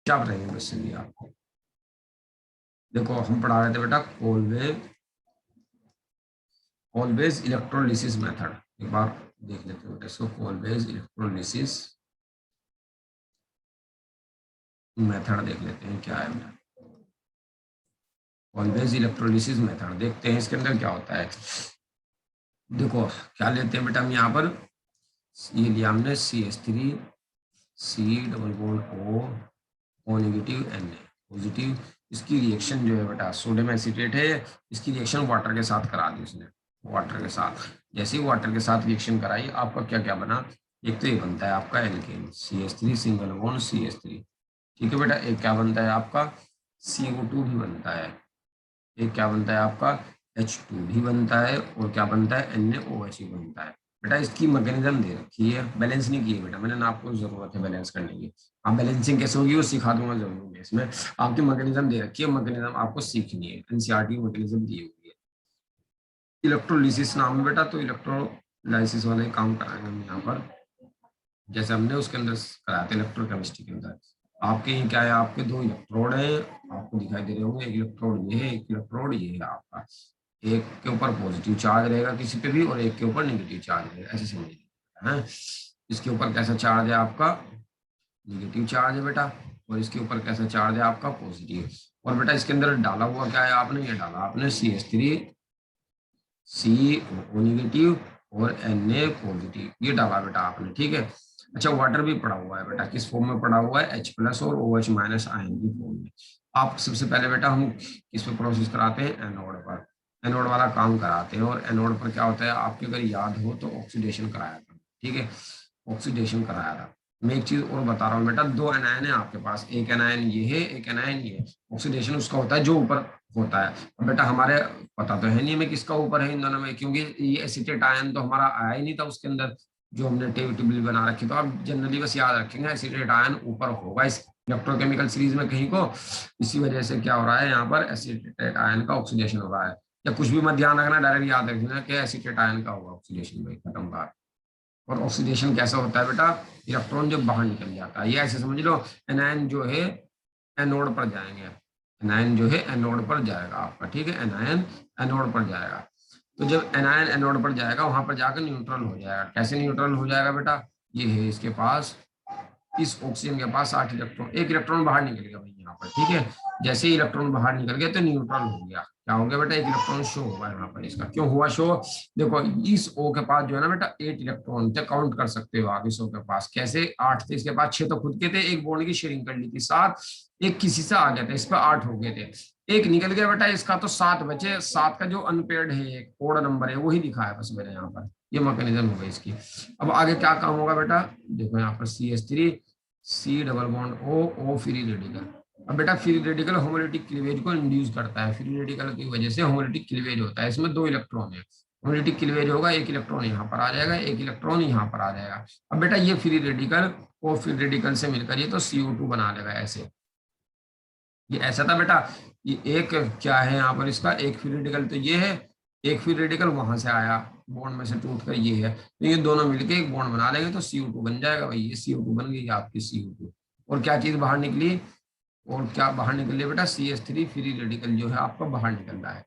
क्या बताएंगे क्वेश्चन दिया आपको। देखो हम पढ़ा रहे थे बेटा कोलवेज इलेक्ट्रोलिसिस मेथड। एक बार देख लेते हैं बेटा इसको, कोलवेज इलेक्ट्रोलिसिस मेथड देख लेते हैं क्या है बेटा। कोलवेज इलेक्ट्रोलिसिस मेथड देखते हैं इसके अंदर क्या होता है। देखो क्या लेते हैं बेटा हम यहाँ पर, ये लिया हमने CH3 C double bond O negative Na positive. इसकी रिएक्शन जो है बेटा सोडियम एसीटेट है, इसकी रिएक्शन वाटर के साथ करा दी उसने। वाटर के साथ जैसे ही वाटर के साथ रिएक्शन कराई, आपका क्या क्या बना, एक तो ये बनता है आपका alkene CH3 single bond CH3, ठीक है बेटा। एक क्या बनता है आपका CO2 भी बनता है, एक क्या बनता है आपका H2 भी बनता है, और क्या बनता है NaOH भी बनता है। बेटा इसकी मैकेनिज्म दे रखी है, बैलेंस नहीं की है बेटा मैंने ना, आपको जरूरत है बैलेंस करने की। आप बैलेंसिंग कैसे होगी वो सिखा दूंगा जरूर मैं इसमें। आपकी मैकेनिज्म दे रखी है, मैकेनिज्म आपको सीखनी है, एनसीईआरटी मैकेनिज्म दी हुई है। इलेक्ट्रोलिसिस नाम है बेटा, तो इलेक्ट्रोलाइसिस वाले काम कराएंगे हम यहाँ पर, जैसे हमने उसके अंदर कराया था इलेक्ट्रोकेमिस्ट्री के अंदर। आपके यहाँ क्या है, आपके दो इलेक्ट्रोड है, आपको दिखाई दे रहे होंगे, एक इलेक्ट्रोड ये है, एक इलेक्ट्रोड ये है आपका। एक के ऊपर पॉजिटिव चार्ज रहेगा किसी पे भी, और एक के ऊपर नेगेटिव चार्ज रहेगा, ऐसे समझिए है। इसके ऊपर कैसा चार्ज है आपका, नेगेटिव चार्ज है बेटा, और इसके ऊपर कैसा चार्ज है आपका पॉजिटिव। और बेटा इसके अंदर डाला हुआ क्या है आपने, ये डाला आपने CH3 CO नेगेटिव और Na पॉजिटिव, ये डाला बेटा आपने, ठीक है। अच्छा वाटर भी पड़ा हुआ है बेटा, किस फॉर्म में पड़ा हुआ है, H+ और OH- आयन की फॉर्म में। आप सबसे पहले बेटा हम किस पे प्रोसेस कराते हैं, एनोड पर, एनोड वाला काम कराते हैं। और एनोड पर क्या होता है आपके अगर याद हो तो ऑक्सीडेशन कराया था, ठीक है, ऑक्सीडेशन कराया था। मैं एक चीज और बता रहा हूँ बेटा, दो एनायन है आपके पास, एक एनायन ये है, एक एनायन ये है। ऑक्सीडेशन उसका होता है जो ऊपर होता है। अब बेटा हमारे पता तो है नहीं हमें किसका ऊपर है इन दोनों में, क्योंकि ये एसीटेट आयन तो हमारा आया ही नहीं था उसके अंदर जो हमने टेबल बना रखी। तो आप जनरली बस याद रखेंगे एसीटेट आयन ऊपर होगा इस इलेक्ट्रोकेमिकल सीरीज में कहीं को, इसी वजह से क्या हो रहा है यहाँ पर एसीटेट आयन का ऑक्सीडेशन हो रहा है। या कुछ भी मत ध्यान रखना, डायरेक्ट याद रखना कि एसीटेट आयन का होगा ऑक्सीडेशन, भाई खत्म बात। और ऑक्सीडेशन कैसा होता है बेटा, इलेक्ट्रॉन जब बाहर निकल जाता है, ये ऐसे समझ लो एनायन जो है एनोड पर जाएंगे, एनायन जो है एनोड पर जाएगा आपका, ठीक है, एनायन एनोड पर जाएगा। तो जब एनायन एनोड पर जाएगा वहां पर जाकर न्यूट्रल हो जाएगा। कैसे न्यूट्रल हो जाएगा बेटा, ये है इसके पास, इस ऑक्सीजन के पास 8 इलेक्ट्रॉन, एक इलेक्ट्रॉन बाहर निकल गया भाई यहाँ पर, ठीक है। जैसे ही इलेक्ट्रॉन बाहर निकल गया तो न्यूट्रल हो गया, क्या हो गया बेटा, एक इलेक्ट्रॉन शो हुआ यहाँ पर। इसका क्यों हुआ शो, देखो इस O के पास जो है ना बेटा 8 इलेक्ट्रॉन थे, काउंट कर सकते हो आप इस O के पास, कैसे 8 थे, इसके पास 6 तो खुद के थे, एक बॉन्ड की शेयरिंग कर ली थी 7, एक किसी से आ गया था, इस पर 8 हो गए थे, एक निकल गया बेटा, इसका तो 7 बचे, 7 का जो अनपेयर्ड है एक ओड नंबर है वही दिखाया बस मैंने यहाँ पर, ये मैकेनिज्म हो गई इसकी। अब आगे क्या काम होगा बेटा, देखो यहाँ पर CH3 C double bond O free radical. अब बेटा फ्री रेडिकल होमोलिटिक क्लीवेज को इंड्यूस करता है, फ्री रेडिकल की वजह से होमोलिटिक क्लीवेज होता है, इसमें 2 इलेक्ट्रॉन है, होमोलिटिक क्लीवेज होगा, एक इलेक्ट्रॉन यहाँ पर आ जाएगा, एक इलेक्ट्रॉन यहाँ पर आ जाएगा। अब बेटा ये फ्री रेडिकल को फ्री रेडिकल से मिलकर ये तो CO2 बना लेगा, ऐसे ये ऐसा था बेटा। ये एक क्या है यहाँ पर इसका, एक फ्री रेडिकल तो ये है, एक फ्री रेडिकल वहां से आया बॉन्ड में से टूट कर ये है, तो ये दोनों मिलकर एक बॉन्ड बना लेंगे तो CO2 बन जाएगा भाई, ये CO2 बन गई आपकी CO2। और क्या चीज बाहर निकली, और क्या बाहर निकल लिया बेटा, CH3 फ्री रेडिकल जो है आपका बाहर निकल रहा है।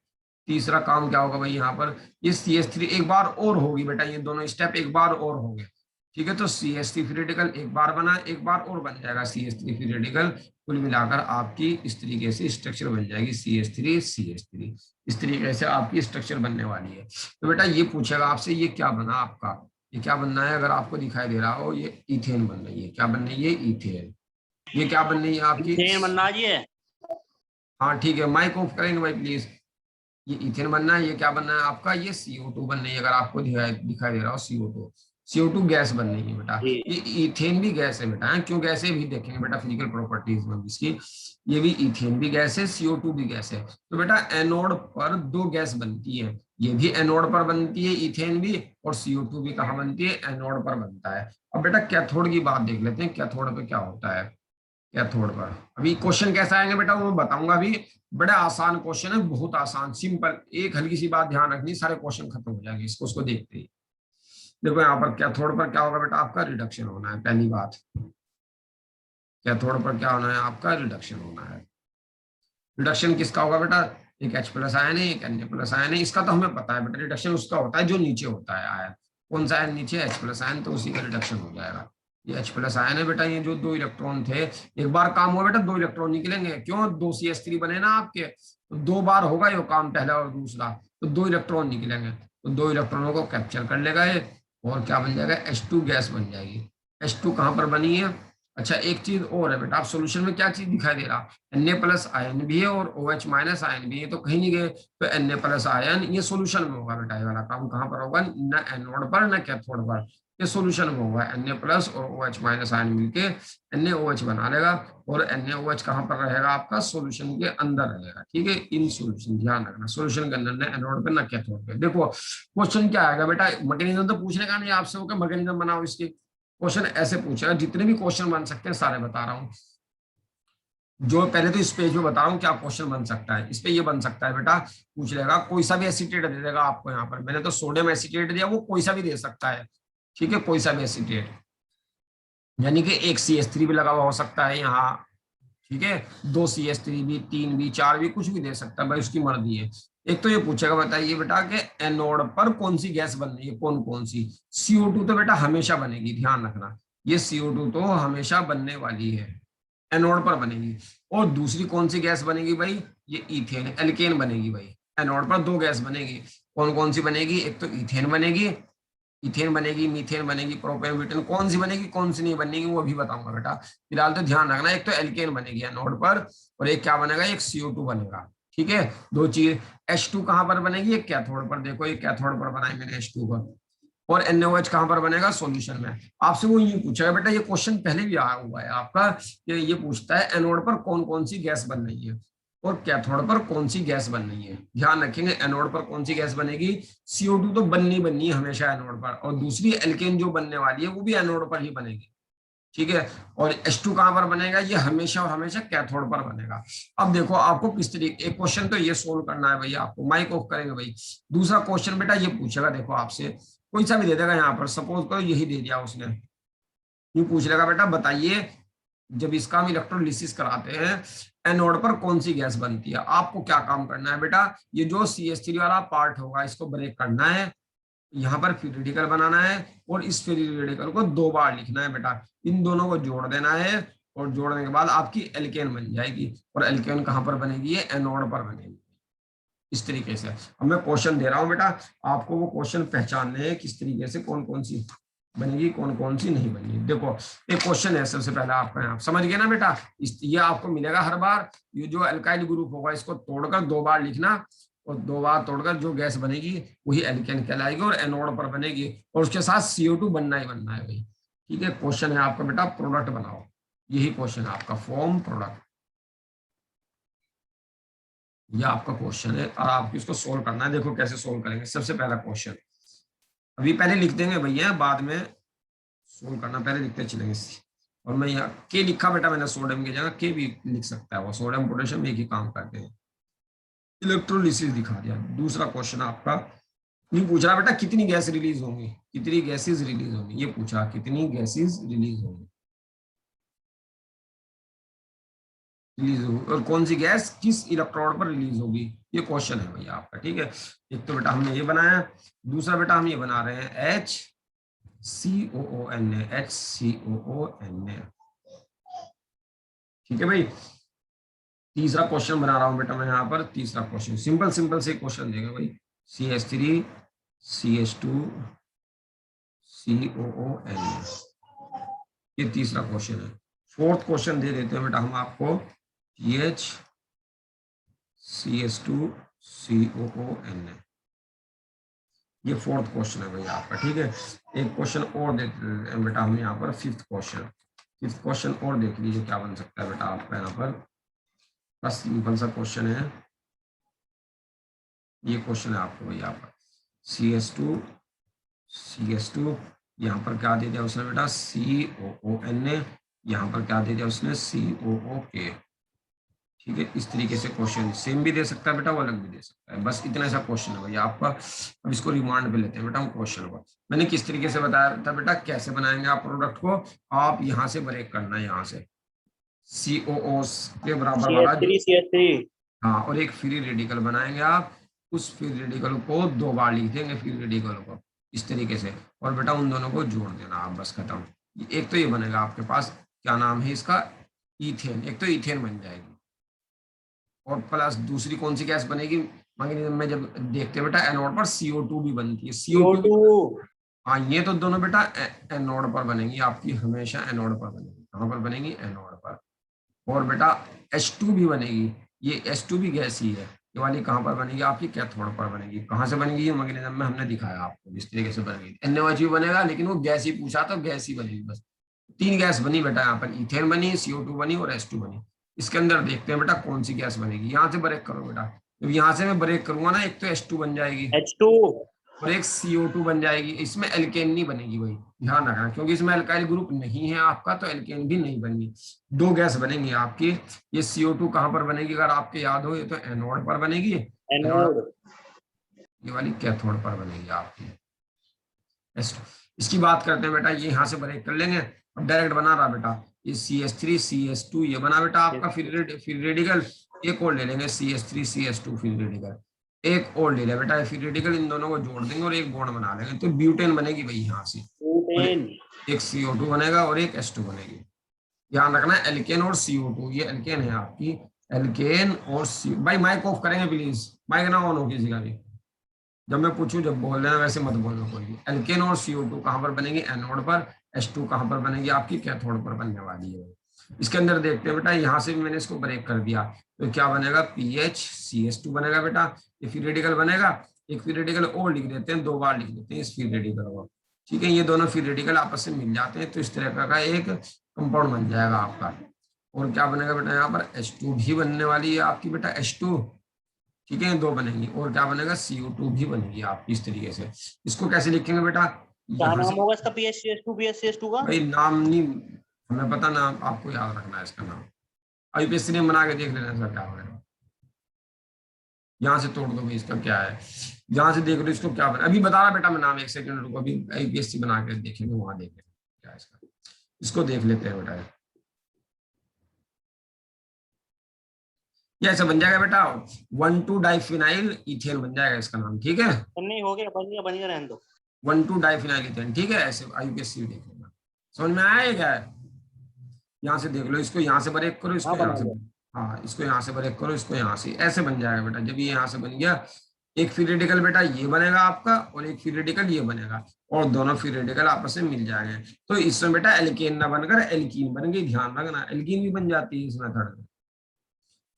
तीसरा काम क्या होगा भाई यहाँ पर, ये CH3 एक बार और होगी बेटा, ये दोनों स्टेप एक बार और होंगे, ठीक है। तो CH3 फ्री रेडिकल एक बार बना, एक बार और बन जाएगा CH3 फ्री रेडिकल, कुल मिलाकर आपकी इस तरीके से स्ट्रक्चर बन जाएगी CH3 इस तरीके से आपकी स्ट्रक्चर बनने वाली है। तो बेटा ये पूछेगा आपसे ये क्या बना आपका, ये क्या बनना है, अगर आपको दिखाई दे रहा हो ये इथेन बन रही है, क्या बन रही है, इथेन। ये क्या बन रही है आपकी, इथेन बनना है। हाँ ठीक है, माइक ऑफ करेंगे भाई प्लीज। ये इथेन बनना है, ये क्या बनना है आपका, ये CO2 बन रही है, अगर आपको दिखाई दे रहा हो CO2 गैस बन रही है बेटा। ये इथेन भी गैस है बेटा, क्यों गैस है भी देखेंगे बेटा, फिजिकल प्रॉपर्टीज में इसकी, ये भी इथेन भी गैस है, CO2 भी गैस है। तो बेटा एनोड पर 2 गैस बनती है, ये भी एनोड पर बनती है इथेन भी, और CO2 भी कहाँ बनती है, एनोड पर बनता है। अब बेटा कैथोड की बात देख लेते हैं, कैथोड पे क्या होता है, कैथोड पर अभी क्वेश्चन कैसा आएंगे बेटा वो बताऊंगा अभी। बड़ा आसान क्वेश्चन है, बहुत आसान सिंपल, एक हल्की सी बात ध्यान रखनी, सारे क्वेश्चन खत्म हो जाएंगे इसको उसको देखते ही। देखो यहाँ पर कैथोड पर क्या होगा बेटा, आपका रिडक्शन होना है पहली बात, कैथोड पर क्या होना है आपका, रिडक्शन होना है। रिडक्शन किसका होगा बेटा, एक H प्लस आयन है, एक Na प्लस आयन है। इसका तो हमें पता है बेटा, रिडक्शन उसका होता है जो नीचे होता है आयन। कौन सा आयन नीचे, H प्लस आयन, तो उसी का रिडक्शन हो जाएगा। ये H प्लस आयन है बेटा, ये जो 2 इलेक्ट्रॉन थे, एक बार काम हुआ बेटा 2 इलेक्ट्रॉन निकलेंगे, क्यों, 2 CH3 बने ना आपके, तो 2 बार होगा ये काम, पहला और दूसरा, तो 2 इलेक्ट्रॉन निकलेंगे, तो 2 इलेक्ट्रॉनों को कैप्चर कर लेगा ये, और क्या बन जाएगा, H2 गैस बन जाएगी। H2 कहाँ पर बनी है। अच्छा एक चीज और है बेटा, आप सोल्यूशन में क्या चीज दिखाई दे रहा, Na प्लस आयन भी है और OH माइनस आयन भी है, तो कहीं नहीं गए, तो Na प्लस आयन ये सोल्यूशन में होगा बेटा, ये वाला काम कहाँ पर होगा, न एनोड पर न कैथोड पर, ये सोल्यूशन में होगा। Na प्लस और OH माइनस आयन मिलके NaOH बना लेगा, और NaOH कहाँ पर रहेगा आपका, सोल्यूशन के अंदर रहेगा। ठीक है, इन सोल्यूशन ध्यान रखना, सोल्यूशन के अंदर न एनोड पे न कैथोड पे। देखो क्वेश्चन क्या आएगा बेटा, मैकेनिज्म तो पूछने का नहीं आपसे, होगा मैकेनिज्म बनाओ इसकी, क्वेश्चन ऐसे पूछेगा, जितने भी क्वेश्चन बन सकते हैं सारे बता रहा हूं। जो पहले तो इस पेज में बता रहा हूँ क्या क्वेश्चन बन सकता है। इस पे ये बन सकता है बेटा, पूछ लेगा कोई सा भी एसीटेट दे देगा आपको, यहाँ पर मैंने तो सोडियम एसीटेट दिया, वो कोई सा भी दे सकता है। ठीक है, कोई सा भी एसीटेट, यानी कि एक CH3 भी लगा हुआ हो सकता है यहाँ। ठीक है, 2 CH3 भी, 3 भी, 4 भी, कुछ भी दे सकता है भाई, उसकी मर्जी है। एक तो ये पूछेगा, बताइए बेटा कि एनोड पर कौन सी गैस बन रही है, कौन कौन सी। CO2 तो बेटा हमेशा बनेगी, ध्यान रखना, ये CO2 तो हमेशा बनने वाली है, एनोड पर बनेगी। और दूसरी कौन सी गैस बनेगी भाई, ये इथेन, एल्केन बनेगी भाई। एनोड पर 2 गैस बनेगी, कौन कौन सी बनेगी, एक तो इथेन बनेगी, इथेन बनेगी, मीथेन बनेगी, प्रोपेन ब्यूटेन, कौन सी बनेगी कौन सी नहीं बनेगी वो भी बताऊंगा बेटा। फिलहाल तो ध्यान रखना, एक तो एल्केन बनेगी एनोड पर, और एक क्या बनेगा, एक CO2 बनेगा। ठीक है, 2 चीज। H2 कहां पर बनेगी, एक कैथोड पर, देखो ये कैथोड पर बनाई मैंने H2 पर, और NaOH कहां पर बनेगा, सॉल्यूशन में। आपसे वो यूं पूछेगा बेटा, ये क्वेश्चन पहले भी आया हुआ है आपका, ये पूछता है एनोड पर कौन कौन सी गैस बन रही है और कैथोड पर कौन सी गैस बन रही है। ध्यान रखेंगे, एनोड पर कौन सी गैस बनेगी, CO2 तो बननी है हमेशा एनोड पर, और दूसरी एल्केन जो बनने वाली है वो भी एनोड पर ही बनेगी। ठीक है, और H2 कहां पर बनेगा, ये हमेशा और हमेशा कैथोड पर बनेगा। अब देखो आपको किस तरीके, एक क्वेश्चन तो ये सोल्व करना है भैया, आपको माइक ऑफ करेंगे भाई। दूसरा क्वेश्चन बेटा ये पूछेगा, देखो आपसे कोई सा भी दे देगा, यहाँ पर सपोज करो यही दे दिया उसने, ये पूछ लेगा बेटा बताइए जब इसका हम इलेक्ट्रोलिसिस कराते हैं एनोड पर कौन सी गैस बनती है। आपको क्या काम करना है बेटा, ये जो CH3 वाला पार्ट होगा इसको ब्रेक करना है, यहाँ पर फ्री रेडिकल बनाना है, और इस फ्री रेडिकल को 2 बार लिखना है बेटा, इन दोनों को जोड़ देना है, और जोड़ने के बाद आपकी एल्केन बन जाएगी, और एल्केन कहाँ पर बनेगी, ये एनोड पर बनेगी। इस तरीके से अब मैं क्वेश्चन दे रहा हूं बेटा, आपको वो क्वेश्चन पहचानने हैं किस तरीके से कौन कौन सी बनेगी कौन कौन सी नहीं बनेगी। देखो एक क्वेश्चन है सबसे पहले आपका, आप समझ गए ना बेटा, ये आपको मिलेगा हर बार, ये जो अल्काइल ग्रुप होगा इसको तोड़कर 2 बार लिखना, और 2 बार तोड़कर जो गैस बनेगी वही एल्केन कहलाएगी, और एनोड पर बनेगी, और उसके साथ CO2 बनना ही बनना है भाई। ठीक है, क्वेश्चन है आपका बेटा, प्रोडक्ट बनाओ, यही क्वेश्चन है आपका, फॉर्म प्रोडक्ट, ये आपका क्वेश्चन है, और आपको इसको सोल्व करना है। देखो कैसे सोल्व करेंगे, सबसे पहला क्वेश्चन अभी पहले लिख देंगे भैया, बाद में सोल्व करना, पहले लिखते चलेंगे। और मैं यहाँ के लिखा बेटा मैंने, सोडियम की जगह के भी लिख सकता है, वो सोडियम पोटेशियम एक ही काम करते हैं। इलेक्ट्रोलिसिस दिखा दिया। दूसरा क्वेश्चन आपका नहीं पूछ रहा बेटा कितनी गैस रिलीज होंगी, कितनी गैसेज रिलीज होंगी, ये पूछा कितनी गैसेज रिलीज होंगी, रिलीज होगी, और कौन सी गैस किस इलेक्ट्रोड पर रिलीज होगी, ये क्वेश्चन है भैया आपका। ठीक है, एक तो बेटा हमने ये बनाया, दूसरा बेटा हम ये बना रहे हैं HCOONA, HCOONA। ठीक है भाई, तीसरा क्वेश्चन बना रहा हूं बेटा मैं यहाँ पर, तीसरा क्वेश्चन सिंपल सिंपल से क्वेश्चन देगा भाई, CH3 CH2 COONA, ये तीसरा क्वेश्चन है। फोर्थ क्वेश्चन दे देते हैं बेटा हम आपको, PH CH2 COONA, ये फोर्थ क्वेश्चन है भैया आपका। ठीक है, एक क्वेश्चन और देते हैं बेटा हम यहाँ पर, फिफ्थ क्वेश्चन और देख लीजिए क्या बन सकता है बेटा आपका यहाँ पर, बस सिंपल सा क्वेश्चन है, ये क्वेश्चन है आपको भैया आपका, CH2 यहाँ पर क्या दे दिया उसने बेटा, COONA, यहाँ पर क्या दे दिया उसने, COOK। ठीक है, इस तरीके से क्वेश्चन सेम भी दे सकता है बेटा, वो अलग भी दे सकता है, बस इतना सा क्वेश्चन है भैया आपका। अब इसको रिमांड पे लेते हैं बेटा हम क्वेश्चन को, मैंने किस तरीके से बताया था बेटा, कैसे बनाएंगे आप प्रोडक्ट को, आप यहाँ से ब्रेक करना है, यहाँ से COO के बराबर वाला जो, CH3 हाँ, और एक फ्री रेडिकल बनाएंगे आप, उस फ्री रेडिकल को 2 बार लिख देंगे फ्री रेडिकल को इस तरीके से, और बेटा उन दोनों को जोड़ देना आप, बस खत्म। एक तो ये बनेगा आपके पास, क्या नाम है इसका, ईथेन, एक तो ईथेन बन जाएगी, और प्लस दूसरी कौन सी गैस बनेगी मैग्नीशियम में, जब देखते हैं बेटा एनोड पर CO2 भी बनती है, CO2। CO2 हाँ, ये तो दोनों बेटा एनोड पर बनेंगी आपकी, हमेशा एनोड पर बनेगी, कहाँ पर बनेगी, एनोड पर। और बेटा H2 भी बनेगी, ये H2 भी गैस ही है, ये वाली कहाँ पर बनेगी आपकी, कैथोड पर बनेगी। कहाँ से बनेगी, ये मैग्नीशियम में हमने दिखाया आपको जिस तरीके से बनेगी। NaOH भी बनेगा, लेकिन वो गैस ही पूछा तो गैस ही बनेगी बस। 3 गैस बनी बेटा यहाँ पर, इथेन बनी, CO2 बनी और H2 बनी। इसके अंदर देखते हैं बेटा कौन सी गैस बनेगी, यहाँ से ब्रेक करो बेटा, जब यहाँ से मैं ब्रेक करूंगा ना, एक तो H2 बन जाएगी H2 और एक CO2 बन जाएगी। इसमें एल्केन नहीं बनेगी भाई, ध्यान रखना, क्योंकि इसमें अल्काइल ग्रुप नहीं है आपका, तो एल्केन भी नहीं बनेगी। 2 गैस बनेंगी आपकी। ये CO2 कहाँ पर बनेगी, अगर आपके याद हो, ये तो एनोड पर बनेगी, एनोड, एनोड ये वाली कैथोड पर बनेगी आपकी। इसकी बात करते हैं बेटा, ये यहाँ से ब्रेक कर लेंगे, अब डायरेक्ट बना रहा बेटा, ये CH3 CH2 ये बना बेटा आपका फ्री रेडिकल। एक और ले लेंगे CO3 CH2 फ्री रेडिकल, एक और ले लिया बेटा फ्री रेडिकल, इन दोनों को जोड़ देंगे और एक बॉन्ड बना लेंगे, तो ब्यूटेन बनेगी भाई यहाँ से, और ब्यूटेन एक CO2 बनेगा और एक H2 बनेगी। ध्यान रखना, एल्केन और CO2, ये एल्केन है आपकी, एल्केन और CO। भाई माइक ऑफ करेंगे प्लीज, माइक ना ऑन हो किसी का भी, जब मैं पूछूं जब बोल देना, वैसे मत बोलना कोई भी। एल्केन और CO2 कहाँ पर बनेगी, एनोड पर। H2 कहाँ पर बनेगी आपकी, कैथोड पर बनने वाली है। इसके अंदर देखते हैं बेटा, यहाँ से भी मैंने इसको ब्रेक कर दिया, तो क्या बनेगा, PHCH2 बनेगा बेटा, ये फ्री रेडिकल बनेगा। एक फ्री रेडिकल और लिख देते हैं, 2 बार लिख देते हैं इस फ्री रेडिकल को, ठीक है। ये दोनों फ्री रेडिकल आपस में मिल जाते हैं, तो इस तरह का एक कंपाउंड बन जाएगा आपका। और क्या बनेगा बेटा, यहाँ पर H2 भी बनने वाली है आपकी बेटा, H2, ठीक है, 2 बनेंगी। और क्या बनेगा, CO2 भी बनेगी आपकी इस तरीके से। इसको कैसे लिखेंगे बेटा, क्या यहाँ नाम से, होगा इसका, PHCH2 का भाई नाम नहीं हमें पता, नाम आपको याद रखना है इसका नाम। IUPAC ने बना के देख लेना सर क्या होगा, यहाँ से तोड़ दो भाई, इसका क्या है, यहाँ से देख लो इसको क्या बना, अभी बता रहा बेटा मैं नाम, 1 सेकंड रुको, अभी IUPAC बना के देखेंगे, वहां देखेंगे क्या है इसका। इसको देख लेते हैं बेटा, ये ऐसा बन जाएगा बेटा, 1,2 डाइफिनाइल इथेन बन जाएगा इसका नाम, ठीक है। नहीं हो गया, बन गया रहने दो। 1,2 डाइफिनाइल इथेन, ठीक है, ऐसे IUPAC देख लेना, समझ में आया क्या है। यहाँ से देख लो, इसको यहाँ से ब्रेक करो, इसको हाँ यहाँ बना से, लिया। हाँ इसको यहाँ से ब्रेक करो, इसको यहाँ से, ऐसे बन जाएगा बेटा। जब ये यहाँ से बन गया, एक फ्री रेडिकल बेटा ये बनेगा आपका, और एक फ्री रेडिकल ये बनेगा, और दोनों फ्री रेडिकल आपस में मिल जाएंगे, तो इसमें बेटा एल्केन ना बनकर एल्कीन बन गई। ध्यान रखना, एल्कीन भी बन जाती है इस मेथड में,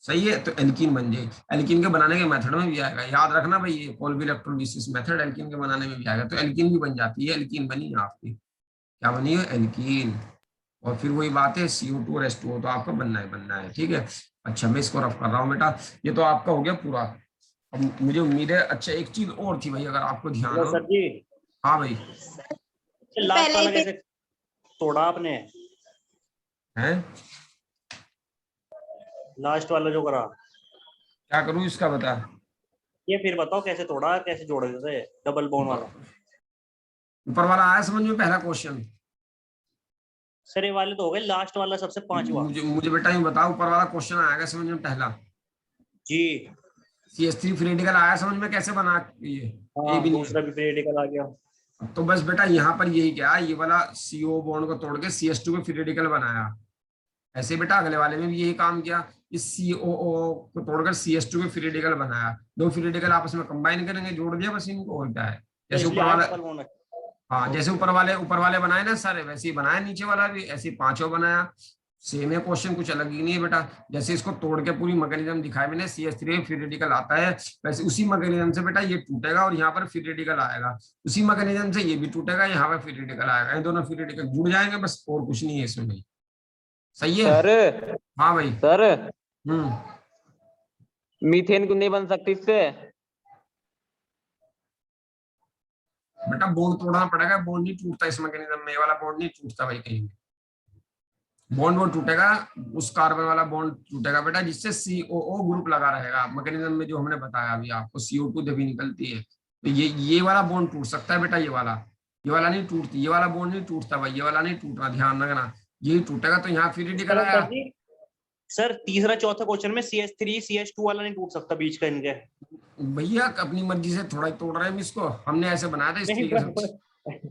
सही है। तो एल्कीन बन जाएगी, एल्कीन के बनाने के मेथड में भी आएगा, याद रखना भाई, ये कोल्बी इलेक्ट्रोलिसिस मेथड एल्कीन के बनाने में भी आएगा, तो एल्कीन भी बन जाती है। एल्कीन बनी है आपकी, क्या बनी है, एल्कीन। और फिर वही बात है, CO2 और H2O तो आपका बनना है, ठीक है। अच्छा, मैं इसको रफ कर रहा हूँ बेटा, ये तो आपका हो गया पूरा। अब मुझे उम्मीद है, अच्छा एक चीज और थी भाई, अगर आपको ध्यान हो। सर जी, हाँ भाई, लास्ट वाला कैसे तोड़ा आपने, है लास्ट वाला जो करा, क्या करूँ इसका बता, ये फिर बताओ कैसे तोड़ा, कैसे जोड़े थे डबल बॉन्ड वाला। ऊपर वाला आया समझ में, पहला क्वेश्चन। सर ये वाले तो हो गए, लास्ट वाला सबसे 5वां। मुझे बेटा यूं बताओ, ऊपर वाला क्वेश्चन आएगा समझ में पहला, जी CH3 फ्री रेडिकल आया समझ में, कैसे बना ये भी नहीं दूसरा भी रेडिकल आ गया। है। तो बस बेटा यहाँ पर यही क्या है, ये वाला CO बॉन्ड को तोड़ के CH2 को फ्री रेडिकल बनाया, ऐसे बेटा अगले वाले में भी यही काम किया, इस COO को तोड़कर CH2 में फ्री रेडिकल बनाया, 2 फ्री रेडिकल आपस में कंबाइन करेंगे, जोड़ दिया बस इनको, और क्या है। जैसे ऊपर वाला, हाँ जैसे ऊपर वाले बनाए ना सारे, वैसे ही बनाया नीचे वाला भी, ऐसे ही 5 बनाया। सेम है क्वेश्चन, कुछ अलग ही नहीं है बेटा। जैसे इसको तोड़ के पूरी मैकेनिज्म दिखाई मैंने, CH3 फ्री रेडिकल आता है, वैसे उसी मैकेनिज्म से बेटा ये टूटेगा और यहाँ पर फ्री रेडिकल आएगा, उसी मैकेनिज्म से ये भी टूटेगा, यहाँ पर फ्री रेडिकल आएगा, ये दोनों फ्री रेडिकल जुड़ जाएंगे बस, और कुछ नहीं है इसमें भाई, सही है सर। हाँ भाई सर मीथेन क्यों नहीं बन सकती इससे, बेटा बॉन्ड तोड़ना पड़ेगा, बॉन्ड नहीं टूटता इस मैकेनिज्म में, ये वाला बॉन्ड नहीं टूटता भाई कहीं, बॉन्ड वो टूटेगा, उस कार्बन वाला बॉन्ड टूटेगा बेटा, जिससे COO ग्रुप लगा रहेगा मैकेनिज्म में, जो हमने बताया अभी आपको, CO2 जब भी निकलती है, तो ये वाला बॉन्ड टूट सकता है बेटा, ये वाला नहीं टूटती, ये वाला बॉन्ड नहीं टूटता भाई, ये वाला नहीं टूटना, ध्यान रखना, यही टूटेगा, तो यहाँ फ्री रेडिकल आया, सर तीसरा चौथा क्वेश्चन में CH3 CH2 वाला नहीं टूट सकता बीच का इनके? भैया अपनी मर्जी से थोड़ा ही तोड़ रहे हैं हम इसको, हमने ऐसे बनाया था इस नहीं तरीके से।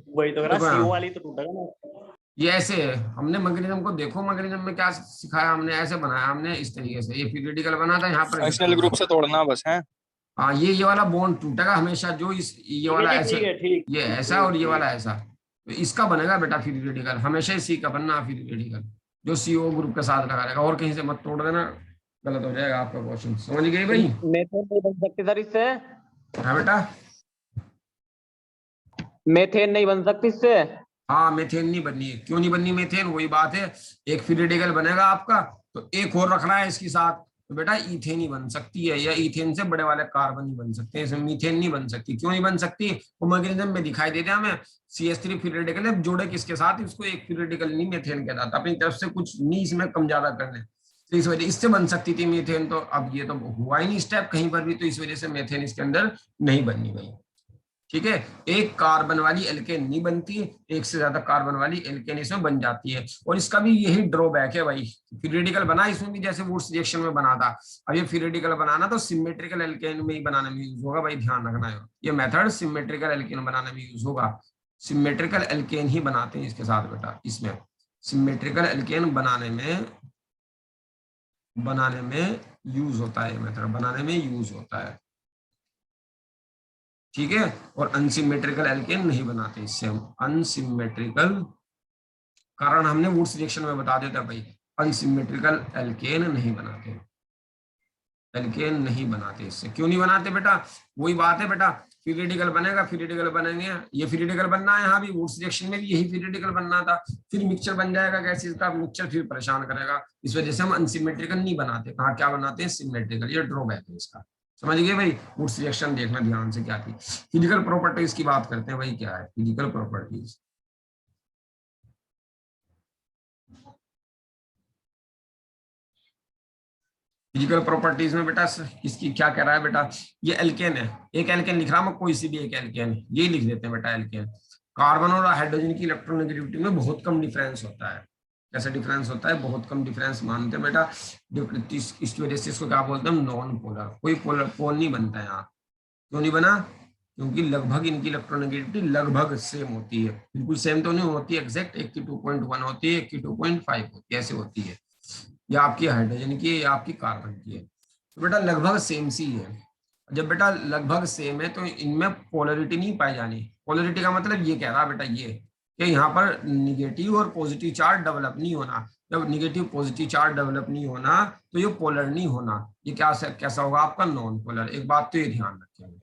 वही तो कह रहा, देखो CO यहाँ, वाली तो टूटेगा ना। ये ऐसे है, हमने मैकेनिज्म को देखो, मैकेनिज्म में क्या सिखाया हमने, ऐसे बनाया हमने इस तरीके से, ये पीरियडिकल बना था, यहाँ पर फंक्शनल ग्रुप से तोड़ना बस है। हाँ ये वाला बॉन्ड टूटेगा हमेशा, जो इस ये ठीक वाला है जी, ऐसे, ठीक है, ठीक। ये ऐसा और ये वाला ऐसा, तो इसका बनेगा बेटा फ्री रेडिकल, हमेशा इसी का बनना फ्री रेडिकल, जो CO ग्रुप के साथ लगा रहेगा, और कहीं से मत तोड़ देना, गलत हो जाएगा आपका क्वेश्चन। समझ गए भाई? मेथेन नहीं बन सकती सर इससे? हाँ बेटा, मेथेन नहीं बन सकती इससे? हाँ मेथेन नहीं बननी है। क्यों नहीं बननी मेथेन? वही बात है, एक फ्री रेडिकल बनेगा आपका, तो एक और रखना है इसके साथ, तो बेटा इथेन ही बन सकती है, या इथेन से बड़े वाले कार्बन ही बन सकते हैं, इसमें मीथेन नहीं बन सकती। क्यों नहीं बन सकती? वो मैकेनिज्म में दिखाई देते हैं हमें, CH3 फ्री रेडिकल है, जोड़े किसके साथ, उसको एक फ्री रेडिकल नहीं मेथेन कहलाता, अपनी तरफ से कुछ नहीं इसमें कम ज्यादा करने, तो इस वजह इससे बन सकती थी मीथेन, तो अब ये तो हुआ ही नहीं स्टेप कहीं पर भी, तो इस वजह से मेथेन इसके अंदर नहीं बननी भाई। ठीक है, एक कार्बन वाली एल्केन नहीं बनती, एक से ज्यादा कार्बन वाली एल्केन इसमें बन जाती है, और इसका भी यही ड्रॉबैक है भाई। फ्री रेडिकल बना इसमें भी जैसे वुड्स रिएक्शन में बना था, अब ये फ्री रेडिकल बनाना तो सिमेट्रिकल एल्केन में ही बनाने में यूज होगा भाई, ध्यान रखना है, ये मेथड सिमेट्रिकल एल्केन बनाने में यूज होगा, सिमेट्रिकल एल्केन ही बनाते हैं इसके साथ बेटा, इसमें सिमेट्रिकल एल्केन बनाने में यूज होता है, मेथड बनाने में यूज होता है। ठीक है, और अनसिमेट्रिकल एल्केन नहीं बनाते इससे हम, अनसिमेट्रिकल, कारण हमने वुड्स रिएक्शन में बता देता भाई, अनसिमेट्रिकल एल्केन नहीं बनाते, एल्केन नहीं बनाते इससे। क्यों नहीं बनाते बेटा? वही बात है बेटा, फ्री रेडिकल बनेगा, फ्री रेडिकल बनेंगे, ये फ्री रेडिकल बनना है, यहाँ भी वुड्स रिएक्शन में भी यही फ्री रेडिकल बनना था, फिर मिक्सचर बन जाएगा गैसेस का, मिक्सचर फिर परेशान करेगा, इस वजह से हम अनसिमेट्रिकल नहीं बनाते। कहाँ क्या बनाते हैं? सिमेट्रिकल, ये ड्रॉबैक है इसका। समझ गए भाई? वुड्स रिएक्शन देखना ध्यान से क्या थी। फिजिकल प्रॉपर्टीज की बात करते हैं भाई, क्या है फिजिकल प्रॉपर्टीज? फिजिकल प्रॉपर्टीज में बेटा इसकी क्या कह रहा है बेटा, ये एल्केन है, एक एल्केन लिख रहा हूं मैं, कोई सी भी एक एल्केन, ये लिख देते हैं बेटा एल्केन। कार्बन और हाइड्रोजन की इलेक्ट्रोनेगेटिविटी में बहुत कम डिफरेंस होता है। कैसा डिफरेंस होता है? बहुत कम डिफरेंस मानते हैं बेटा, इसकी वजह से इसको क्या बोलते हैं? नॉन पोलर, कोई पोलर पोल नहीं बनता है यहाँ। क्यों नहीं बना? क्योंकि लगभग इनकी इलेक्ट्रोनेगेटिविटी लगभग सेम होती है, बिल्कुल सेम तो नहीं होती, एग्जैक्ट 1 की 2.1 होती है, 1 की 2.5 होती है, ऐसे होती है, या आपकी हाइड्रोजन की है या आपकी कार्बन की है, तो बेटा लगभग सेम सी है। जब बेटा लगभग सेम है तो इनमें पोलरिटी नहीं पाई जानी। पोलरिटी का मतलब ये कह रहा बेटा ये कि यहाँ पर निगेटिव और पॉजिटिव चार्ज डेवलप नहीं होना, जब निगेटिव पॉजिटिव चार्ज डेवलप नहीं होना तो ये पोलर नहीं होना, ये कैसा होगा आपका? Non polar. एक बात तो ये ध्यान रखेंगे,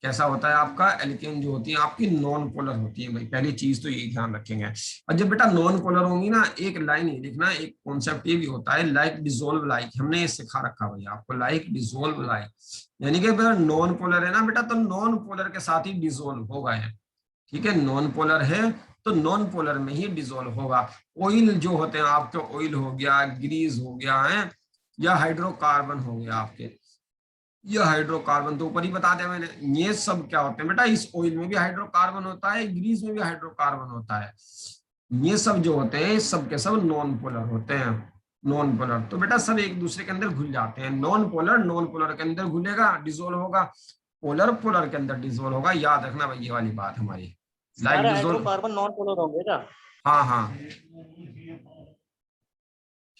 कैसा होता है आपका? एल्केन जो होती है आपकी नॉन पोलर होती है भाई, पहली चीज तो यही ध्यान रखेंगे। और जब बेटा नॉन पोलर होंगी ना, एक लाइन ये लिखना, एक कॉन्सेप्ट ये भी होता है लाइक डिसोल्व लाइक, हमने ये सिखा रखा भाई आपको, लाइक डिसोल्व लाइक, यानी कि बेटा नॉन पोलर है ना बेटा, तो नॉन पोलर के साथ ही डिसोल्व होगा है। ठीक है, नॉन पोलर है तो नॉन पोलर में ही डिसोल्व होगा। ऑयल जो होते हैं आपके, ऑयल हो गया, ग्रीस हो गया है, या हाइड्रोकार्बन हो गया आपके, ये हाइड्रोकार्बन तो ऊपर ही बता दिया मैंने, ये सब क्या होते हैं बेटा? इस ऑयल में भी हाइड्रोकार्बन होता है, ग्रीस में भी हाइड्रोकार्बन होता है, ये सब जो होते हैं सब के सब नॉन पोलर होते हैं। नॉन पोलर तो बेटा सब एक दूसरे के अंदर घुल जाते हैं, नॉन पोलर के अंदर घुलेगा, डिसोल्व होगा, पोलर के अंदर डिसोल्व होगा। याद रखना भाई ये वाली बात हमारी, like dissolve. Carbon non polar होंगे क्या? हाँ हाँ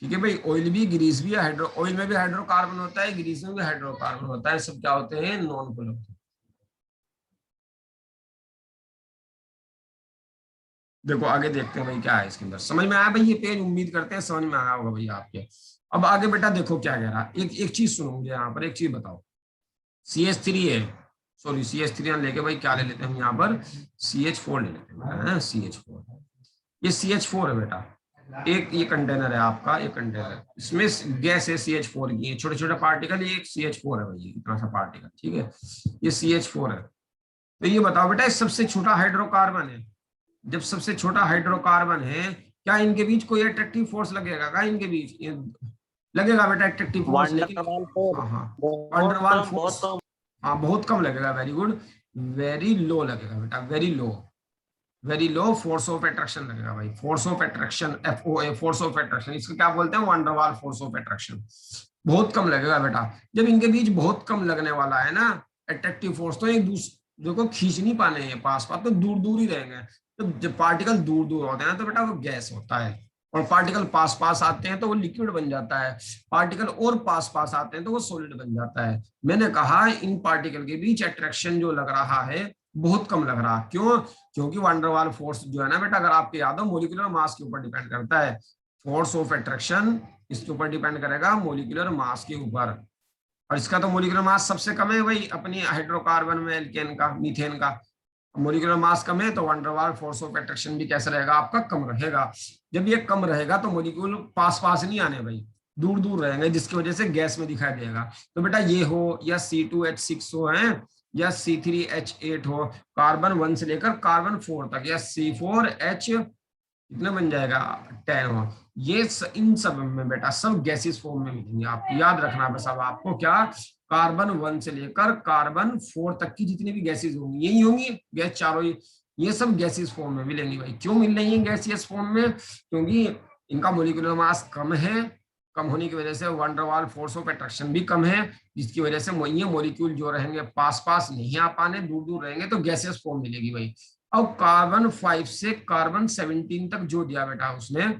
ठीक है भाई, ऑयल भी ग्रीस भी, ऑयल में भी हाइड्रोकार्बन होता है, ग्रीस में भी हाइड्रोकार्बन होता है, सब क्या होते हैं? Non polar. देखो आगे देखते हैं भाई क्या है इसके अंदर, समझ में आया भाई ये पेज? उम्मीद करते हैं समझ में आया होगा भैया आपके। अब आगे बेटा देखो क्या कह रहा है, एक चीज सुनो मुझे यहाँ पर, एक चीज बताओ, CH3 है, सॉरी CH3 लेके भाई क्या ले लेते हैं हम यहाँ पर? CH4 ले लेते हैं, CH4, ये CH4 है बेटा, एक ये कंटेनर है आपका, एक कंटेनर, इसमें गैस है CH4 की, छोटे छोटे पार्टिकल, ये एक CH4 है भाई, इतना सा पार्टिकल, ठीक है, ये CH4 है। तो ये बताओ बेटा, सबसे छोटा हाइड्रोकार्बन है, जब सबसे छोटा हाइड्रोकार्बन है, क्या इनके बीच कोई अट्रैक्टिव फोर्स लगेगा? क्या इनके बीच लगेगा बेटा अट्रैक्टिव फोर्स? लेकिन हाँ वंडरवाल फोर्स, हाँ बहुत कम लगेगा, वेरी गुड, वेरी लो लगेगा बेटा, very low. Very low force of attraction लगेगा भाई, force of attraction, FOA, force of attraction, इसको क्या बोलते हैं, वैन डर वाल फोर्स ऑफ अट्रैक्शन। बहुत कम लगेगा बेटा। जब इनके बीच बहुत कम लगने वाला है ना अट्रैक्टिव फोर्स, तो एक दूसरे को खींच नहीं पाने हैं पास पास, तो दूर दूर ही रहेंगे। तो जब पार्टिकल दूर दूर होते हैं तो बेटा वो गैस होता है, और पार्टिकल पास पास आते हैं तो वो लिक्विड बन जाता है, पार्टिकल और पास पास आते हैं तो वो सॉलिड बन जाता है। मैंने कहा इन पार्टिकल के बीच अट्रैक्शन जो लग रहा है बहुत कम लग रहा, क्यों? क्योंकि वैन डर वाल फोर्स जो है ना बेटा, अगर आपके याद हो, मॉलिक्यूलर मास के ऊपर डिपेंड करता है। फोर्स ऑफ अट्रैक्शन इसके ऊपर डिपेंड करेगा, मॉलिक्यूलर मास के ऊपर। और इसका तो मॉलिक्यूलर मास सबसे कम है भाई अपनी हाइड्रोकार्बन में, एल्केन का, मीथेन का मॉलिक्यूलर मास कम है, तो वैन डर वाल फोर्स ऑफ अट्रैक्शन भी कैसा रहेगा आपका, कम रहेगा। जब ये कम रहेगा तो मॉलिक्यूल पास पास नहीं आने भाई, दूर दूर रहेंगे, जिसकी वजह से गैस में दिखाई देगा। तो बेटा ये हो या C2H6 हो है, या C3H8 हो, कार्बन 1 से लेकर कार्बन 4 तक, या C4H कितना बन जाएगा 10 हो, ये इन सब में बेटा सब गैसेस फॉर्म में मिलेंगे। आप याद रखना बस, अब आपको क्या, कार्बन 1 से लेकर कार्बन 4 तक की जितनी भी गैसेस होंगी यही होंगी, गैस चारों ये सब गैसेस फॉर्म में मिलेंगी भाई। क्यों मिल रही है गैसियस फॉर्म में? क्योंकि इनका मॉलिक्यूलर मास कम है, कम होने की वजह से वैन डर वाल फोर्स ऑफ अट्रैक्शन भी कम है, जिसकी वजह से ये मॉलिक्यूल जो रहेंगे पास पास नहीं आ पाने, दूर दूर रहेंगे, तो गैसियस फॉर्म मिलेगी भाई। अब कार्बन 5 से कार्बन 17 तक जो दिया बेटा उसने,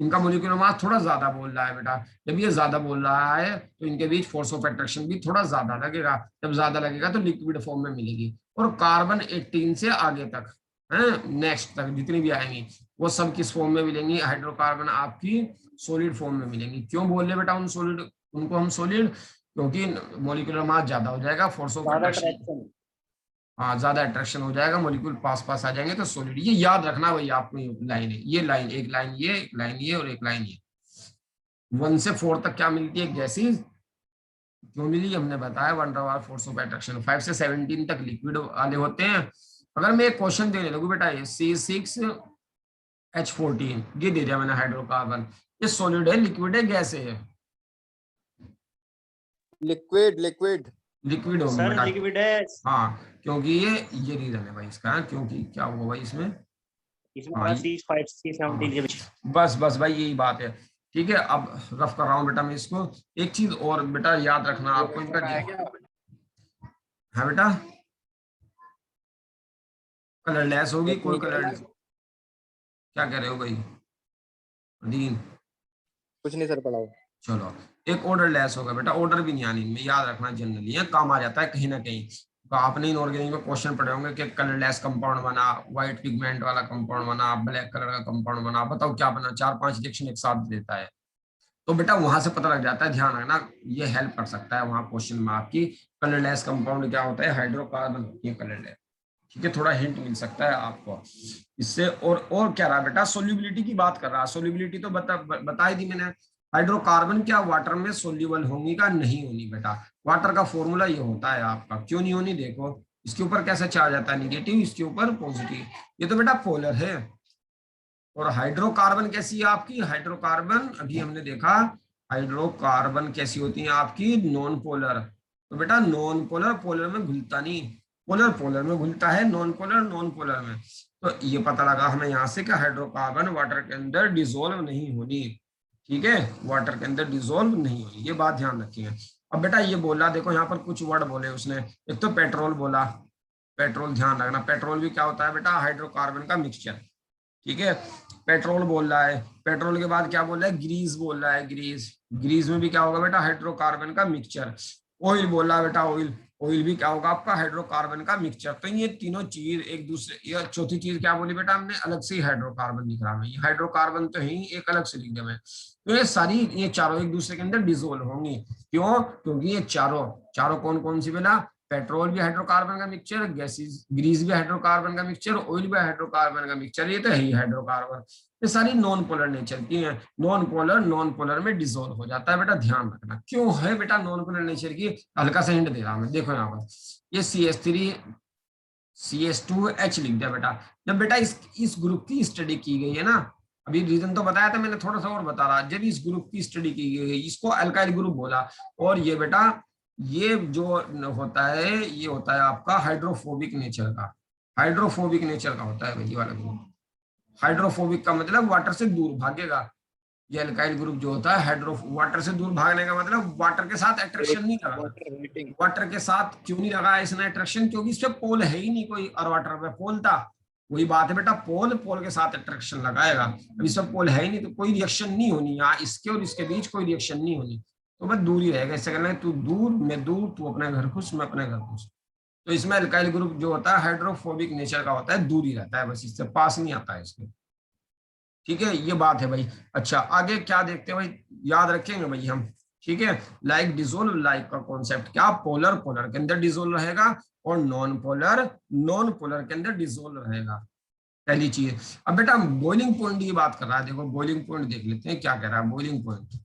इनका मॉलिक्यूलर मास थोड़ा ज्यादा बोल रहा है बेटा। जब ये ज्यादा बोल रहा है तो इनके बीच फोर्स ऑफ अट्रैक्शन भी थोड़ा ज्यादा लगेगा, जब ज्यादा लगेगा तो लिक्विड फॉर्म में मिलेगी। और कार्बन 18 से आगे तक है, नेक्स्ट तक जितनी भी आएंगी वो सब किस फॉर्म में मिलेंगी, हाइड्रोकार्बन आपकी सॉलिड फॉर्म में मिलेंगी। क्यों बोल रहे बेटा उन सॉलिड, उनको हम सॉलिड, क्योंकि मॉलिक्यूलर मास ज्यादा हो जाएगा, फोर्स ऑफ अट्रैक्शन, हाँ ज्यादा अट्रैक्शन हो जाएगा, मॉलिक्यूल पास पास आ जाएंगे तो सॉलिड। ये याद रखना भाई, आपको लाइन है, ये लाइन, एक लाइन ये, एक लाइन ये, और एक लाइन ये। 1 से 4 तक क्या मिलती है गैसेस, क्यों मिली हमने बताया, वैन डर वाल फोर्स ऑफ अट्रैक्शन। 5 से 17 तक लिक्विड वाले होते हैं। अगर मैं एक क्वेश्चन देने लगूं बेटा, ये C6H14 ये दे दिया मैंने हाइड्रोकार्बन, ये सॉलिड है, लिक्विड है, गैस है? लिक्विड लिक्विड लिक्विड होगी सर बेटा। लिक्विड है, हाँ क्योंकि ये रीजन है भाई इसका, क्योंकि क्या हुआ भाई इसमें, इसमें हाँ, C5 C17 के बीच। बस बस भाई यही बात है। ठीक है, अब रफ कर रहा हूँ बेटा मैं इसको। एक चीज और बेटा याद रखना आपको इनका, हाँ बेटा कलरलेस होगी, कोई कलर, क्या कह रहे हो भाई दीन? कुछ नहीं सर, पढ़ाओ। चलो, एक ऑर्डर लेस होगा बेटा, ऑर्डर भी नहीं आनी इनमें, याद रखना जनरली है, काम आ जाता है कहीं ना कहीं। तो आपने इनऑर्गेनिक में क्वेश्चन पढ़े होंगे कि कलरलेस कंपाउंड बना, व्हाइट पिगमेंट वाला कंपाउंड बना, ब्लैक कलर का कंपाउंड बना, बताओ क्या बना, 4-5 रिएक्शन एक साथ देता है। तो बेटा वहां से पता लग जाता है, ध्यान रखना, ये हेल्प कर सकता है वहां क्वेश्चन में आपकी। कलरलेस कंपाउंड क्या होता है, हाइड्रोकार्बन, ये कलरलेस। ठीक है, थोड़ा हिंट मिल सकता है आपको इससे। और क्या रहा बेटा, सोल्यूबिलिटी की बात कर रहा है। सोल्यूबिलिटी तो बताई दी मैंने, हाइड्रोकार्बन क्या वाटर में सोल्यूबल होंगी का नहीं होनी बेटा। वाटर का फॉर्मूला ये होता है आपका, क्यों नहीं होनी, देखो इसके ऊपर कैसा चार्ज आता है, निगेटिव, इसके ऊपर पॉजिटिव, ये तो बेटा पोलर है। और हाइड्रोकार्बन कैसी है आपकी, हाइड्रोकार्बन अभी हमने देखा, हाइड्रोकार्बन कैसी होती है आपकी, नॉन पोलर। तो बेटा नॉन पोलर पोलर में घुलता नहीं, पोलर पोलर में घुलता है, नॉन पोलर नॉन पोलर में। तो ये पता लगा हमें यहाँ से कि हाइड्रोकार्बन वाटर के अंदर डिसोल्व नहीं होनी। ठीक है, वाटर के अंदर डिसोल्व नहीं होनी, ये बात ध्यान रखिए। अब बेटा ये बोला, देखो यहाँ पर कुछ वर्ड बोले उसने, एक तो पेट्रोल बोला, पेट्रोल ध्यान रखना, पेट्रोल भी क्या होता है बेटा, हाइड्रोकार्बन का मिक्सचर। ठीक है, पेट्रोल बोल रहा है, पेट्रोल के बाद क्या बोल रहा है, ग्रीस बोल रहा है, ग्रीस, ग्रीस में भी क्या होगा बेटा, हाइड्रोकार्बन का मिक्सचर। ऑयल बोल रहा है बेटा, ऑयल, ऑयल भी क्या होगा आपका, हाइड्रोकार्बन का मिक्सचर। तो ये तीनों चीज एक दूसरे, ये चौथी चीज क्या बोली बेटा हमने, अलग से ही हाइड्रोकार्बन लिख रहा है, ये हाइड्रोकार्बन तो ही एक अलग से लिख दिया मैं। तो ये सारी, ये चारों एक दूसरे के अंदर डिसोल्व होंगी, क्यों, क्योंकि ये चारों कौन कौन सी बेटा, पेट्रोल भी हाइड्रोकार्बन का मिक्सचर, गैसेस ग्रीस भी हाइड्रोकार्बन का मिक्सचर, ऑयल भी हाइड्रोकार्बन का मिक्सचर, ये तो है ही हाइड्रोकार्बन। ये सारी नॉन पोलर नेचर की है, नॉन पोलर में डिसोल्व हो जाता है बेटा, ध्यान रखना। क्यों है बेटा नॉन पोलर नेचर की, हल्का सा हिंट दे रहा हूं, देखो यहाँ पर ये CH3 CH2H लिख दिया बेटा। जब बेटा इस ग्रुप की स्टडी की गई है ना, अभी रीजन तो बताया था मैंने, थोड़ा सा और बता रहा, जब इस ग्रुप की स्टडी की गई, इसको अल्काइल ग्रुप बोला। और ये बेटा ये जो होता है, ये होता है आपका हाइड्रोफोबिक नेचर का, हाइड्रोफोबिक नेचर का होता है भाई ये वाला ग्रुप। हाइड्रोफोबिक का मतलब वाटर से दूर भागेगा। ये अल्काइल ग्रुप जो होता है हाइड्रो, वाटर से दूर भागने का मतलब वाटर के साथ अट्रैक्शन नहीं लगा। Water heating. वाटर के साथ क्यों नहीं लगा इसने अट्रैक्शन? क्योंकि इस पे पोल है ही नहीं कोई, और वाटर पे पोल था। वही बात है बेटा, पोल पोल के साथ अट्रैक्शन लगाएगा। अब इस पे पोल है ही नहीं तो कोई रिएक्शन नहीं होनी, यहाँ इसके और इसके बीच कोई रिएक्शन नहीं होनी, तो बस दूर ही रहेगा। इससे कहना है तू दूर मैं दूर, तू अपने घर खुश मैं अपने घर खुश। तो इसमें अल्काइल ग्रुप जो होता है हाइड्रोफोबिक नेचर का होता है, दूर ही रहता है, बस इससे पास नहीं आता है इसके। ठीक है, ये बात है भाई। अच्छा आगे क्या देखते हैं भाई, याद रखेंगे भाई हम। ठीक है, लाइक डिसोल्व, लाइक का कॉन्सेप्ट क्या, पोलर पोलर के अंदर डिसोल्व रहेगा और नॉन पोलर नॉन पोलर के अंदर डिसोल्व रहेगा, पहली चीज। अब बेटा बॉइलिंग पॉइंट की बात कर रहा है, देखो बॉइलिंग पॉइंट देख लेते हैं क्या कह रहा है बॉइलिंग पॉइंट।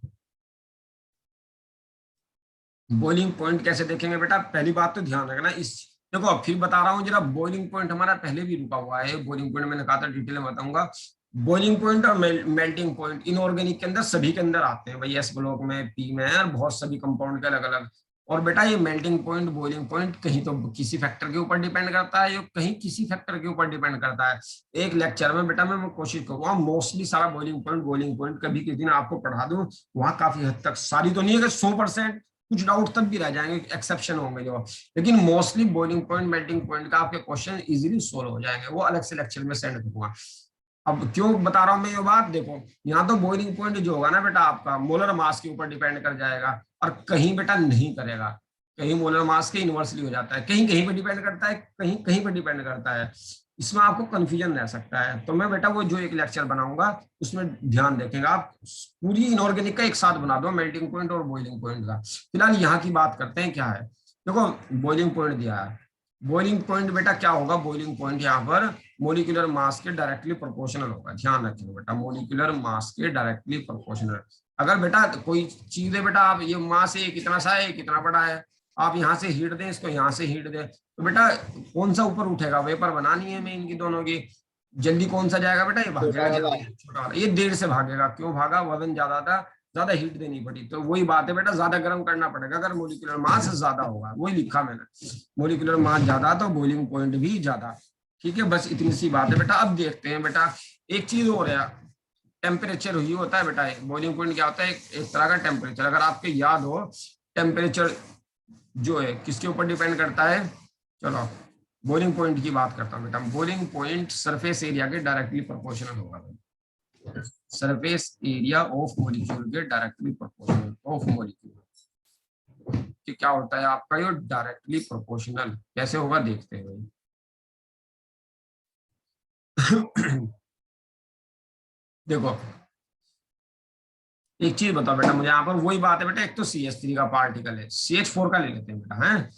बॉइलिंग पॉइंट कैसे देखेंगे बेटा, पहली बात तो ध्यान रखना इस, देखो फिर बता रहा हूँ जरा, बॉइलिंग पॉइंट हमारा पहले भी रुका हुआ है। बॉइलिंग पॉइंट मैंने कहा था डिटेल में बताऊंगा। बॉइलिंग पॉइंट और मेल्टिंग पॉइंट इनऑर्गेनिक के अंदर सभी के अंदर आते हैं भाई, एस ब्लॉक में, पी में, और बहुत सभी कंपाउंड के अलग अलग। और बेटा ये मेल्टिंग पॉइंट बॉइलिंग पॉइंट कहीं तो किसी फैक्टर के ऊपर डिपेंड करता है, कहीं किसी फैक्टर के ऊपर डिपेंड करता है। एक लेक्चर में बेटा मैं कोशिश करूंगा मोस्टली सारा बॉइलिंग पॉइंट कभी किसी दिन आपको पढ़ा दूं, वहां काफी हद तक, सारी तो नहीं है कि 100%, कुछ डाउट तब भी रह जाएंगे, एक्सेप्शन होंगे जो, लेकिन mostly boiling point melting point का आपके क्वेश्चन इजीली सोल्व हो जाएंगे। वो अलग से लेक्चर में सेंड करूंगा। अब क्यों बता रहा हूं मैं ये बात, देखो यहाँ तो बॉइलिंग पॉइंट जो होगा ना बेटा आपका मोलर मास के ऊपर डिपेंड कर जाएगा, और कहीं बेटा नहीं करेगा, कहीं मोलर मास के इनवर्सली हो जाता है, कहीं कहीं पे डिपेंड करता है, कहीं कहीं पे डिपेंड करता है। इसमें आपको कंफ्यूजन रह सकता है, तो मैं बेटा वो जो एक लेक्चर बनाऊंगा उसमें ध्यान देखेंगे आप, पूरी इनऑर्गेनिक का एक साथ बना दो, मेल्टिंग पॉइंट और बॉइलिंग पॉइंट का। फिलहाल यहाँ की बात करते हैं क्या है। देखो बॉइलिंग पॉइंट दिया है, बॉइलिंग पॉइंट बेटा क्या होगा, बॉइलिंग पॉइंट यहाँ पर मोलिकुलर मास के डायरेक्टली प्रोपोर्शनल होगा। ध्यान रखिए बेटा, मोलिकुलर मास के डायरेक्टली प्रोपोर्शनल। अगर बेटा कोई चीज है बेटा, आप ये मास है कितना सा है, कितना बड़ा है, आप यहाँ से हीट दें इसको, यहाँ से हीट दें, तो बेटा कौन सा ऊपर उठेगा, वेपर बनानी है मैं इनकी दोनों की, जल्दी कौन सा जाएगा बेटा, ये भागेगा जल्दी, छोटा वाला। ये देर से भागेगा, क्यों भागा, वजन ज्यादा था, ज्यादा हीट देनी पड़ी। तो वही बात है बेटा, ज्यादा गर्म करना पड़ेगा अगर मोलिकुलर मास ज्यादा होगा, वही लिखा मैंने, मोलिकुलर मास ज्यादा तो बॉइलिंग पॉइंट भी ज्यादा। ठीक है, बस इतनी सी बात है बेटा। अब देखते हैं बेटा एक चीज हो रहा है, टेम्परेचर ही होता है बेटा, बॉइलिंग पॉइंट क्या होता है, एक तरह का टेम्परेचर। अगर आपके याद हो, टेम्परेचर जो है किसके ऊपर डिपेंड करता है, चलो बॉइलिंग पॉइंट की बात करता हूँ बेटा। बॉइलिंग पॉइंट सरफेस एरिया के डायरेक्टली प्रोपोर्शनल होगा, सरफेस एरिया ऑफ मॉलिक्यूल के डायरेक्टली प्रोपोर्शनल ऑफ मॉलिक्यूल। कि क्या होता है आपका ये डायरेक्टली प्रोपोर्शनल, कैसे होगा देखते हैं भाई। देखो एक चीज बताओ बेटा मुझे, यहाँ पर वही बात है बेटा, एक तो CH3 का पार्टिकल है, CH4 का ले लेते हैं बेटा, है,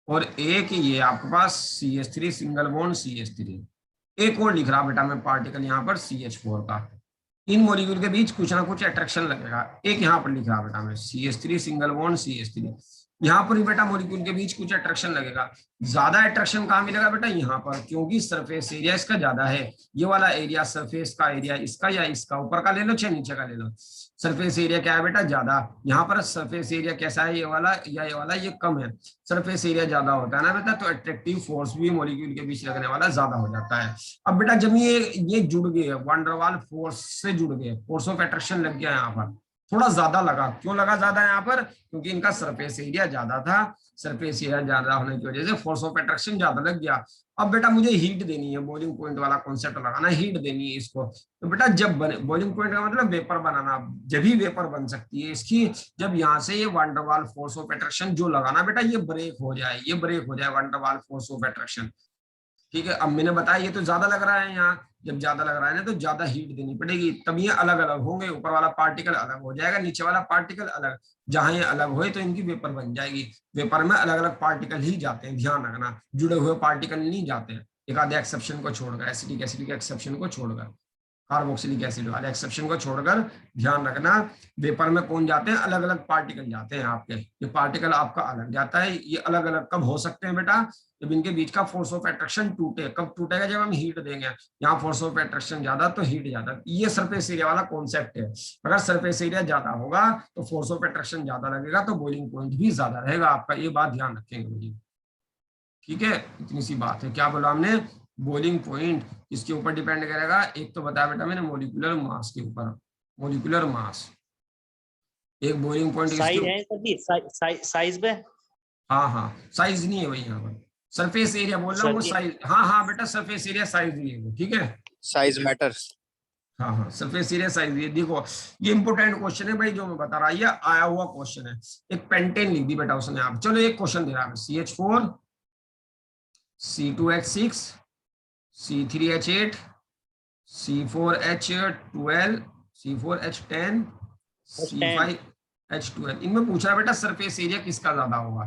और एक ये आपके पास CH3 सिंगल बॉन्ड CH3, एक और लिख रहा बेटा मैं पार्टिकल यहाँ पर CH4 का। इन मॉलिक्यूल के बीच कुछ ना कुछ अट्रैक्शन लगेगा, एक यहाँ पर लिख रहा बेटा मैं CH3 सिंगल बॉन्ड CH3, यहाँ पर ही बेटा मॉलिक्यूल के बीच कुछ अट्रैक्शन लगेगा। ज्यादा अट्रैक्शन कहाँ मिलेगा बेटा, यहाँ पर, क्योंकि सरफेस एरिया इसका ज्यादा है। ये वाला एरिया सरफेस का एरिया इसका या इसका, ऊपर का ले लो चाहे नीचे का ले लो, सरफेस एरिया क्या है बेटा ज्यादा। यहाँ पर सरफेस एरिया कैसा है, ये वाला या ये वाला, ये कम है, सरफेस एरिया ज्यादा होता है ना बेटा, तो अट्रैक्टिव फोर्स भी मॉलिक्यूल के बीच लगने वाला ज्यादा हो जाता है। अब बेटा जब ये जुड़ गए, वान डर वाल फोर्स से जुड़ गए, फोर्स ऑफ अट्रैक्शन लग गया यहाँ पर, थोड़ा ज्यादा लगा, क्यों लगा ज्यादा यहाँ पर, क्योंकि इनका सरफेस एरिया ज्यादा था, सरफेस एरिया ज्यादा होने की वजह से फोर्स ऑफ अट्रैक्शन ज्यादा लग गया। अब बेटा मुझे हीट देनी है, बॉइलिंग पॉइंट वाला कॉन्सेप्ट लगाना, हीट देनी है इसको। तो बेटा जब बॉइलिंग पॉइंट का मतलब वेपर बनाना, जब ही वेपर बन सकती है इसकी, जब यहाँ से ये वान डर वाल फोर्स ऑफ अट्रैक्शन जो लगाना बेटा, ये ब्रेक हो जाए, ये ब्रेक हो जाए वान डर वाल फोर्स ऑफ अट्रैक्शन। ठीक है, अब मैंने बताया ये तो ज्यादा लग रहा है यहाँ, जब ज्यादा लग रहा है ना तो ज्यादा हीट देनी पड़ेगी, तब ये अलग अलग होंगे, ऊपर वाला पार्टिकल अलग हो जाएगा, नीचे वाला पार्टिकल अलग, जहां ये अलग हुए तो इनकी वेपर बन जाएगी। वेपर में अलग अलग पार्टिकल ही जाते हैं, ध्यान रखना, जुड़े हुए पार्टिकल नहीं जाते हैं, एक आधे एक्सेप्शन को छोड़कर, एसिटिक एसिड के एक्सेप्शन को छोड़कर, कार्बोक्सिलिक एसिड वाले एक्सेप्शन को छोड़कर ध्यान रखना, वेपर में कौन जाते हैं, अलग अलग पार्टिकल जाते हैं आपके। ये पार्टिकल आपका अलग जाता है, ये अलग अलग कब हो सकते हैं बेटा, जब इनके बीच का फोर्स ऑफ अट्रैक्शन टूटे। कब टूटेगा, जब हम हीट देंगे, यहाँ फोर्स ऑफ अट्रैक्शन ज्यादा तो हीट ज्यादा, ये सरफेस एरिया वाला कॉन्सेप्ट है। अगर सरफेस एरिया ज्यादा होगा तो फोर्स ऑफ अट्रैक्शन ज्यादा लगेगा, तो बॉइलिंग पॉइंट भी ज्यादा रहेगा आपका, ये बात ध्यान रखेंगे मुझे। ठीक है, इतनी सी बात है। क्या बोला हमने, बॉइलिंग पॉइंट किसके ऊपर डिपेंड करेगा? एक तो बताया बेटा मैंने मॉलिक्यूलर मास के ऊपर, मॉलिक्यूलर मास। एक बॉइलिंग पॉइंट साइज किसके? है सभी साइज पे। हाँ हाँ, साइज नहीं है भाई यहाँ पर, सरफेस एरिया बोल रहा हूँ, वो सर साइज। हाँ हाँ बेटा, सरफेस एरिया साइज नहीं है वो, ठीक है। Size matters. हाँ हाँ, सरफेस एरिया साइज। ये देखो, ये इंपोर्टेंट क्वेश्चन है भाई जो मैं बता रहा, ये आया हुआ क्वेश्चन है। एक पेंटेन लिख दी बेटा उसने आप। चलो एक क्वेश्चन दे रहा है, CH4 C2H6 C3H8 C4H12 C4H10 C5H12, इनमें पूछा है बेटा सरफेस एरिया किसका ज्यादा होगा,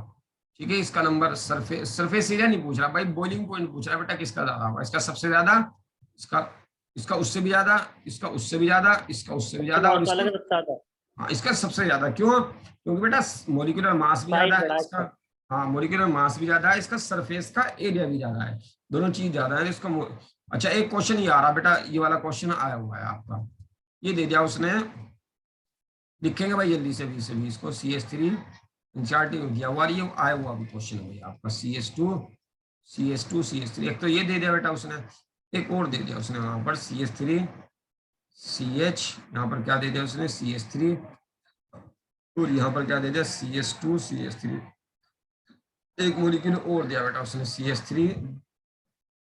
ठीक है। इसका नंबर सरफेस एरिया नहीं पूछ रहा भाई, बॉइलिंग पॉइंट पूछ रहा है बेटा किसका ज्यादा होगा। इसका सबसे ज्यादा, इसका इसका उससे भी ज्यादा, इसका उससे भी ज्यादा, इसका उससे भी ज्यादा, और अलग इसका, रखता था। हाँ इसका सबसे ज्यादा। क्यों? क्योंकि बेटा मॉलिक्यूलर मास भी साइज ज्यादा है बड़ा है इसका। हाँ, मॉलिक्यूलर मास भी ज्यादा है इसका, सरफेस का एरिया भी ज्यादा है, दोनों चीज ज्यादा है इसका। अच्छा एक क्वेश्चन ये आ रहा बेटा, ये वाला क्वेश्चन आया हुआ है आपका, ये दे दिया उसने, लिखेंगे भाई जल्दी से 20 को। CH3 एनसीईआरटी में दिया हुआ, ये आया हुआ भी क्वेश्चन है भाई आपका। CH2 एक तो ये दे दिया बेटा उसने, एक और दे दिया उसने वहां पर CH3 CH, यहाँ पर क्या दे दिया उसने CH3, और यहाँ पर क्या दे दिया CH2 CH3, एक मॉलिक्यूल और दिया बेटा उसने CH3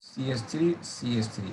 CH3 CH3।